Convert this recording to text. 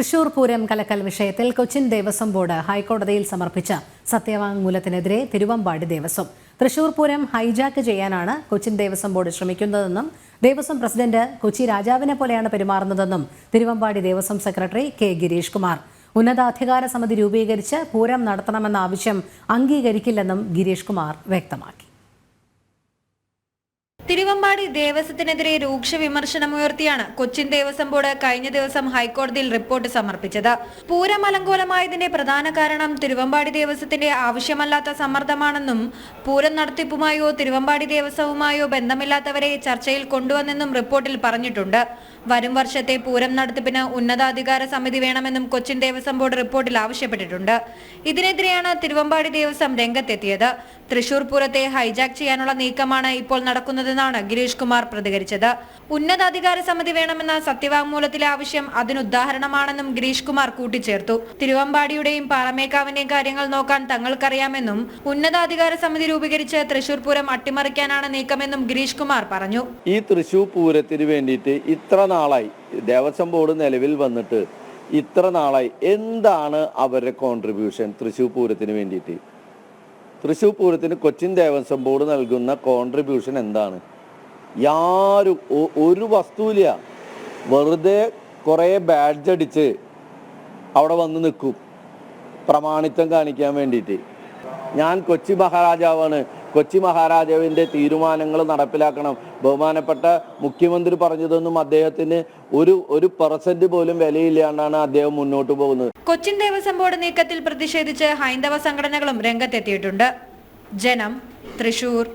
തൃശൂർ പൂരം കലക്കൽ വിഷയത്തിൽ കൊച്ചിൻ ദേവസ്വം ബോർഡ് ഹൈക്കോടതിയിൽ സമർപ്പിച്ച സത്യവാങ്മൂലത്തിനെതിരെ തിരുവമ്പാടി ദേവസ്വം തൃശൂർ പൂരം ഹൈജാക്ക് ചെയ്യാനാണ് കൊച്ചിൻ ദേവസ്വം ബോർഡ് ശ്രമിക്കുന്നതെന്നും ദേവസ്വം പ്രസിഡന്റ് കൊച്ചി രാജാവിനെ പോലെയാണ് പെരുമാറുന്നതെന്നും തിരുവമ്പാടി ദേവസ്വം സെക്രട്ടറി കെ ഗിരീഷ് കുമാർ ഉന്നതാധികാര സമിതി രൂപീകരിച്ച് പൂരം നടത്തണമെന്ന ആവശ്യം അംഗീകരിക്കില്ലെന്നും ഗിരീഷ് കുമാർ വ്യക്തമാക്കി. തിരുവമ്പാടി ദേവസ്വത്തിനെതിരെ രൂക്ഷ വിമർശനമുയർത്തിയാണ് കൊച്ചിൻ ദേവസ്വം ബോർഡ് കഴിഞ്ഞ ദിവസം ഹൈക്കോടതിയിൽ റിപ്പോർട്ട് സമർപ്പിച്ചത്. പൂരം അലങ്കോലമായതിന്റെ പ്രധാന കാരണം തിരുവമ്പാടി ദേവസ്വത്തിന്റെ ആവശ്യമല്ലാത്ത സമ്മർദ്ദമാണെന്നും പൂരം നടത്തിപ്പുമായോ തിരുവമ്പാടി ദേവസ്വവുമായോ ബന്ധമില്ലാത്തവരെ ചർച്ചയിൽ കൊണ്ടുവന്നെന്നും റിപ്പോർട്ടിൽ പറഞ്ഞിട്ടുണ്ട്. വരും വർഷത്തെ പൂരം നടത്തിപ്പിന് ഉന്നതാധികാര സമിതി വേണമെന്നും കൊച്ചിൻ ദേവസ്വം ബോർഡ് റിപ്പോർട്ടിൽ ആവശ്യപ്പെട്ടിട്ടുണ്ട്. ഇതിനെതിരെയാണ് തിരുവമ്പാടി ദേവസ്വം രംഗത്തെത്തിയത്. തൃശൂർ പൂരത്തെ ഹൈജാക്ക് ചെയ്യാനുള്ള നീക്കമാണ് ഇപ്പോൾ നടക്കുന്നതെന്നാണ് ഗിരീഷ് കുമാർ പ്രതികരിച്ചത്. ഉന്നതാധികാര സമിതി വേണമെന്ന സത്യവാങ്മൂലത്തിലെ ആവശ്യം അതിനുദാഹരണമാണെന്നും ഗിരീഷ് കുമാർ കൂട്ടിച്ചേർത്തു. തിരുവമ്പാടിയുടെയും പാറമേക്കാവിന്റെയും കാര്യങ്ങൾ നോക്കാൻ തങ്ങൾക്കറിയാമെന്നും ഉന്നതാധികാര സമിതി രൂപീകരിച്ച് തൃശൂർ പൂരം അട്ടിമറിക്കാനാണ് നീക്കമെന്നും ഗിരീഷ് കുമാർ പറഞ്ഞു. ഈ തൃശൂർ പൂരത്തിന് വേണ്ടിയിട്ട് ഇത്ര നാളായി ദേവസ്വം ബോർഡ് നിലവിൽ വന്നിട്ട് ഇത്ര നാളായി എന്താണ് അവരുടെ കോൺട്രിബ്യൂഷൻ? തൃശൂർ പൂരത്തിന് വേണ്ടിയിട്ട് തൃശൂർ പൂരത്തിന് കൊച്ചിൻ ദേവസ്വം ബോർഡ് നൽകുന്ന കോൺട്രിബ്യൂഷൻ എന്താണ്? ഒരു വസ്തുവില്ല. വെറുതെ കുറേ ബാഡ്ജ് അടിച്ച് അവിടെ വന്ന് നിൽക്കും പ്രമാണിത്വം കാണിക്കാൻ വേണ്ടിയിട്ട്. ഞാൻ കൊച്ചി മഹാരാജാവാണ്, കൊച്ചി മഹാരാജാവിൻ്റെ തീരുമാനങ്ങൾ നടപ്പിലാക്കണം. ബഹുമാനപ്പെട്ട മുഖ്യമന്ത്രി പറഞ്ഞതൊന്നും അദ്ദേഹത്തിന് ഒരു പെർസെന്റ് പോലും വിലയില്ലാണ്ടാണ് അദ്ദേഹം മുന്നോട്ട് പോകുന്നത്. കൊച്ചിൻ ദേവസ്വം ബോർഡ് നീക്കത്തിൽ പ്രതിഷേധിച്ച് ഹൈന്ദവ സംഘടനകളും രംഗത്തെത്തിയിട്ടുണ്ട്. ജനം, തൃശൂർ.